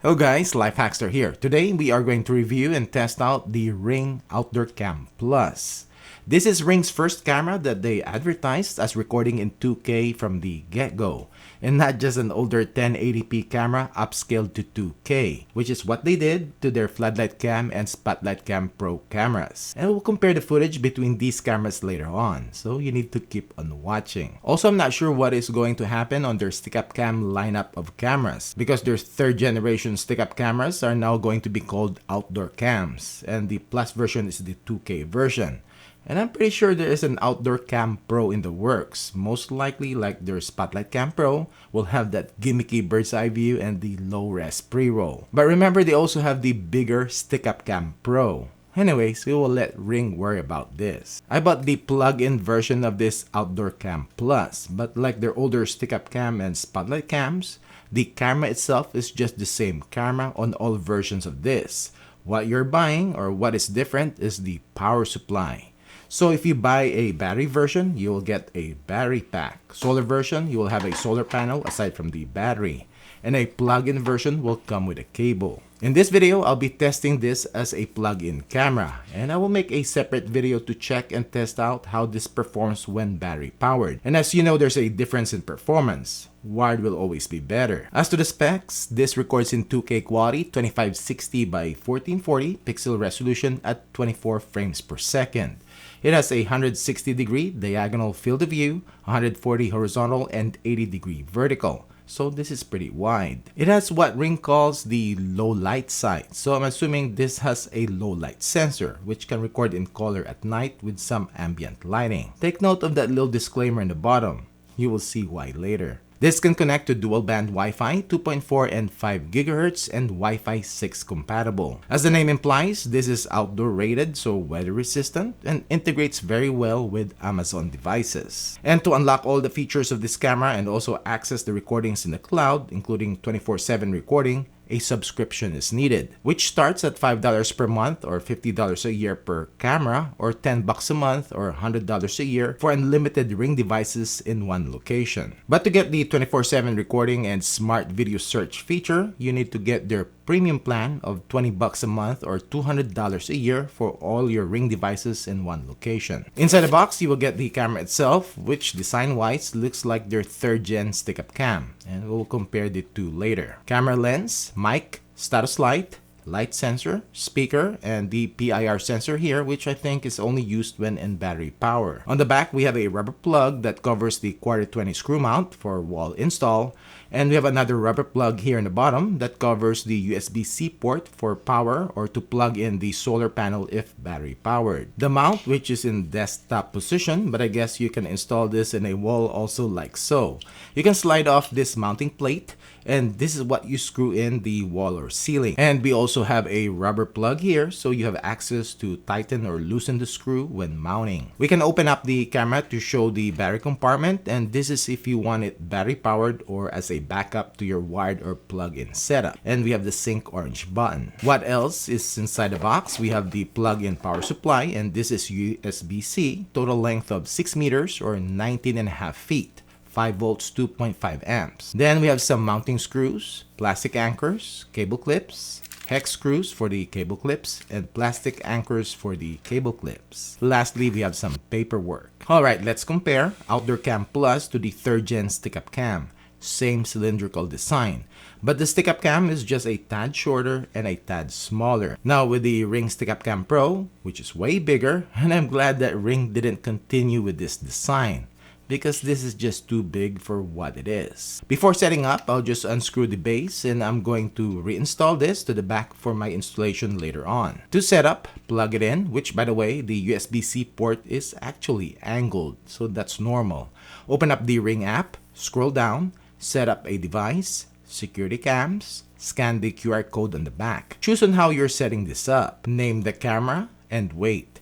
Hello guys, LifeHackster here. Today we are going to review and test out the Ring Outdoor Cam Plus. This is Ring's first camera that they advertised as recording in 2K from the get-go, and not just an older 1080p camera upscaled to 2K, which is what they did to their Floodlight Cam and Spotlight Cam Pro cameras. And we'll compare the footage between these cameras later on, so you need to keep on watching. Also, I'm not sure what is going to happen on their stick-up cam lineup of cameras, because their third generation stick-up cameras are now going to be called outdoor cams, and the Plus version is the 2K version. And I'm pretty sure there is an Outdoor Cam Pro in the works. Most likely, like their Spotlight Cam Pro, will have that gimmicky bird's eye view and the low-res pre-roll. But remember, they also have the bigger Stick-Up Cam Pro. Anyways, we will let Ring worry about this. I bought the plug-in version of this Outdoor Cam Plus, but like their older Stick-Up Cam and Spotlight Cams, the camera itself is just the same camera on all versions of this. What you're buying, or what is different, is the power supply. So if you buy a battery version, you will get a battery pack. Solar version, you will have a solar panel aside from the battery. And a plug-in version will come with a cable. In this video, I'll be testing this as a plug-in camera, and I will make a separate video to check and test out how this performs when battery powered. And as you know, there's a difference in performance. Wired will always be better. As to the specs, this records in 2K quality, 2560 by 1440 pixel resolution at 24 frames per second. It has a 160-degree diagonal field of view, 140 horizontal, and 80-degree vertical. So this is pretty wide. It has what Ring calls the low light sight. So I'm assuming this has a low light sensor, which can record in color at night with some ambient lighting. Take note of that little disclaimer in the bottom. You will see why later. This can connect to dual-band Wi-Fi 2.4 and 5 GHz and Wi-Fi 6 compatible. As the name implies, this is outdoor rated, so weather resistant, and integrates very well with Amazon devices. And to unlock all the features of this camera and also access the recordings in the cloud, including 24/7 recording, a subscription is needed, which starts at $5 per month or $50 a year per camera, or $10 a month or $100 a year for unlimited Ring devices in one location. But to get the 24/7 recording and smart video search feature, you need to get their premium plan of $20 a month or $200 a year for all your Ring devices in one location. Inside the box, you will get the camera itself, which design-wise looks like their third-gen stick-up cam, and we'll compare the two later. Camera lens, mic, status light, light sensor, speaker, and the PIR sensor here, which I think is only used when in battery power. On the back, we have a rubber plug that covers the 1/4 screw mount for wall install, and we have another rubber plug here in the bottom that covers the USB-C port for power or to plug in the solar panel if battery powered. The mount, which is in desktop position, but I guess you can install this in a wall also like so. You can slide off this mounting plate, and this is what you screw in the wall or ceiling. And we also have a rubber plug here, so you have access to tighten or loosen the screw when mounting. We can open up the camera to show the battery compartment, and this is if you want it battery powered or as a backup to your wired or plug-in setup. And we have the sync orange button. What else is inside the box? We have the plug-in power supply, and this is USB-C, total length of 6 meters or 19.5 feet. 5 volts, 2.5 amps. Then we have some mounting screws, plastic anchors, cable clips, hex screws for the cable clips, and plastic anchors for the cable clips. Lastly, we have some paperwork. Alright, let's compare Outdoor Cam Plus to the third-gen stick-up cam. Same cylindrical design, but the stick-up cam is just a tad shorter and a tad smaller. Now with the Ring Stick-Up Cam Pro, which is way bigger, and I'm glad that Ring didn't continue with this design, because this is just too big for what it is. Before setting up, I'll just unscrew the base, and I'm going to reinstall this to the back for my installation later on. To set up, plug it in, which by the way, the USB-C port is actually angled, so that's normal. Open up the Ring app, scroll down, set up a device, security cams, scan the QR code on the back. Choose on how you're setting this up. Name the camera and wait.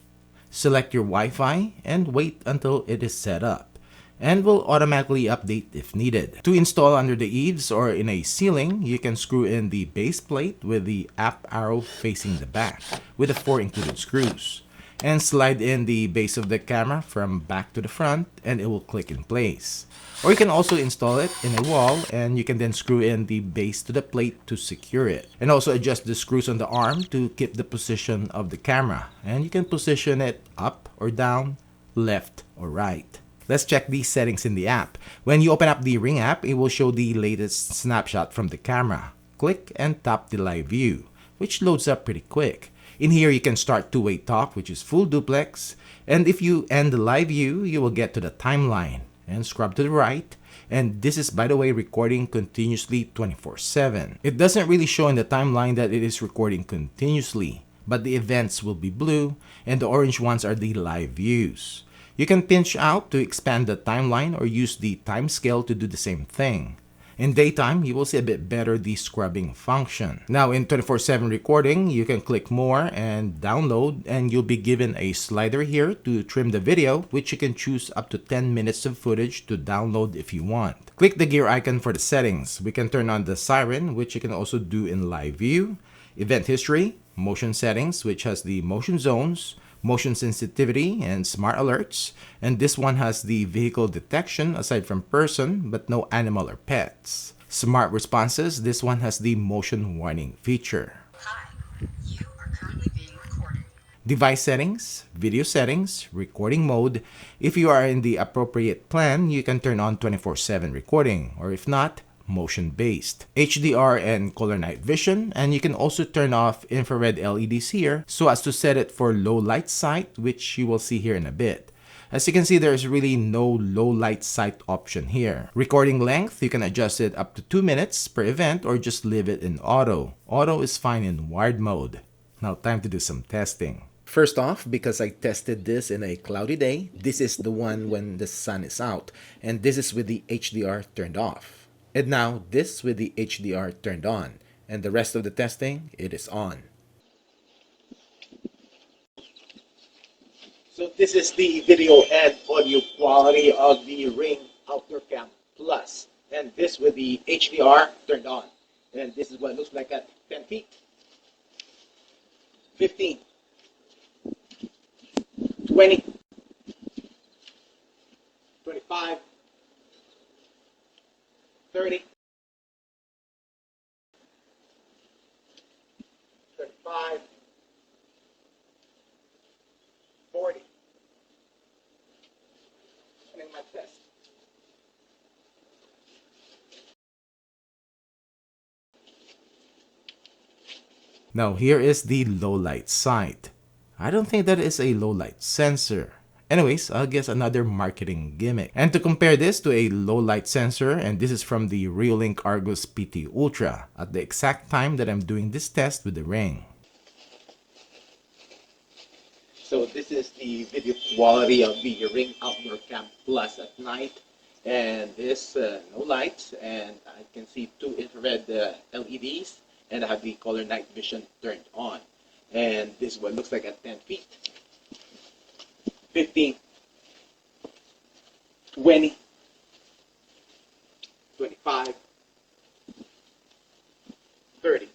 Select your Wi-Fi and wait until it is set up, and will automatically update if needed. To install under the eaves or in a ceiling, you can screw in the base plate with the app arrow facing the back with the 4 included screws. and slide in the base of the camera from back to the front, and it will click in place. Or you can also install it in a wall, and you can then screw in the base to the plate to secure it. And also adjust the screws on the arm to keep the position of the camera. And you can position it up or down, left or right. Let's check these settings in the app. When you open up the Ring app, it will show the latest snapshot from the camera. Click and tap the live view, which loads up pretty quick. In here, you can start two-way talk, which is full duplex. And if you end the live view, you will get to the timeline and scrub to the right. And this is, by the way, recording continuously 24/7. It doesn't really show in the timeline that it is recording continuously, but the events will be blue and the orange ones are the live views. You can pinch out to expand the timeline or use the time scale to do the same thing. In daytime, you will see a bit better the scrubbing function. Now in 24/7 recording, you can click more and download, and you'll be given a slider here to trim the video, which you can choose up to 10 minutes of footage to download if you want. Click the gear icon for the settings. We can turn on the siren, which you can also do in live view, event history, motion settings, which has the motion zones, motion sensitivity, and smart alerts. And this one has the vehicle detection aside from person, but no animal or pets. Smart responses, this one has the motion warning feature. Hi, you are currently being recorded. Device settings, video settings, recording mode. If you are in the appropriate plan, you can turn on 24/7 recording, or if not, motion-based, HDR and color night vision, and you can also turn off infrared LEDs here so as to set it for low light sight, which you will see here in a bit. As you can see, there is really no low light sight option here. Recording length, you can adjust it up to 2 minutes per event or just leave it in auto. Auto is fine in wired mode. Now time to do some testing. First off, because I tested this in a cloudy day, this is the one when the sun is out, and this is with the HDR turned off. And now this with the HDR turned on, and the rest of the testing, it is on. So this is the video and audio quality of the Ring Outdoor Cam Plus, and this with the HDR turned on. And this is what it looks like at 10 feet, 15, 20, 25, 30, 35, 40. Running my test. Now here is the low light sight. I don't think that is a low light sensor. Anyways, I guess another marketing gimmick. And to compare this to a low light sensor, and this is from the Reolink Argus PT Ultra at the exact time that I'm doing this test with the Ring. So this is the video quality of the Ring Outdoor Cam Plus at night, and this no lights, and I can see two infrared LEDs, and I have the color night vision turned on. And this is what it looks like at 10 feet. 15, 20, 25, 30.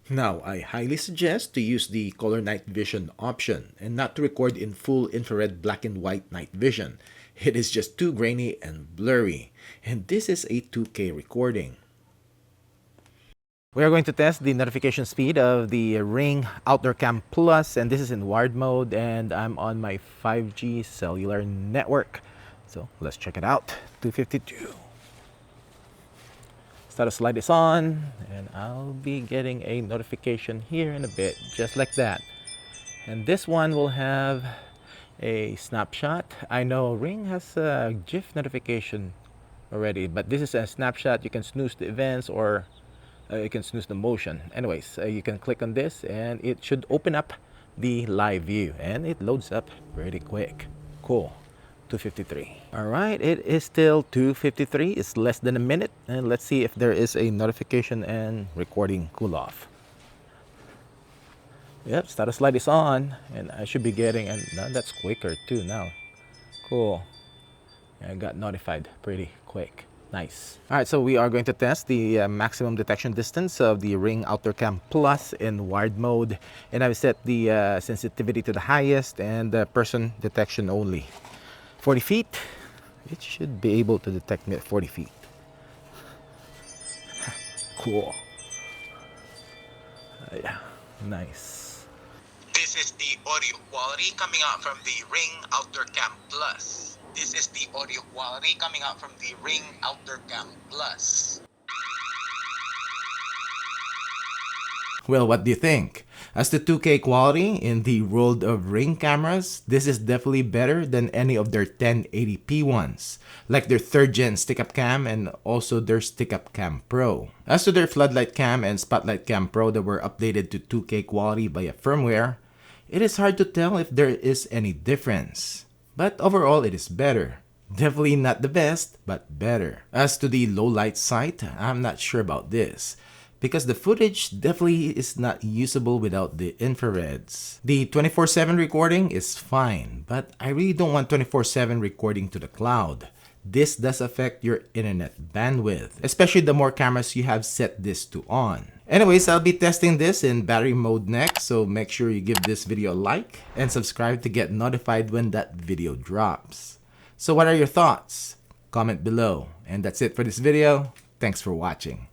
Now, I highly suggest to use the color night vision option and not to record in full infrared black and white night vision. It is just too grainy and blurry. And this is a 2K recording. We are going to test the notification speed of the Ring Outdoor Cam Plus, and this is in wired mode, and I'm on my 5G cellular network. So let's check it out. 252. Status light is on, and I'll be getting a notification here in a bit, just like that. And this one will have a snapshot. I know Ring has a GIF notification already, but this is a snapshot. You can snooze the events, or you can snooze the motion. Anyways, you can click on this and it should open up the live view, and it loads up pretty quick. Cool. 253. All right, it is still 253. It's less than a minute, and let's see if there is a notification and recording cool off. Yep, status light is on, and I should be getting, and that's quicker too now. Cool. I got notified pretty quick. Nice. All right, so we are going to test the maximum detection distance of the Ring Outdoor Cam Plus in wired mode. And I've set the sensitivity to the highest and person detection only. 40 feet. It should be able to detect me at 40 feet. Cool. Yeah, nice. This is the audio quality coming out from the Ring Outdoor Cam Plus. This is the audio quality coming out from the Ring Outdoor Cam Plus. Well, what do you think? As to 2K quality in the world of Ring cameras, this is definitely better than any of their 1080p ones, like their 3rd gen stick-up cam and also their stick-up cam Pro. As to their floodlight cam and spotlight cam Pro that were updated to 2K quality via firmware, it is hard to tell if there is any difference. But overall, it is better. Definitely not the best, but better. As to the low light sight, I'm not sure about this, because the footage definitely is not usable without the infrareds. The 24/7 recording is fine, but I really don't want 24/7 recording to the cloud. This does affect your internet bandwidth, especially the more cameras you have set this to on. Anyways, I'll be testing this in battery mode next, so make sure you give this video a like and subscribe to get notified when that video drops. So what are your thoughts? Comment below. And that's it for this video. Thanks for watching.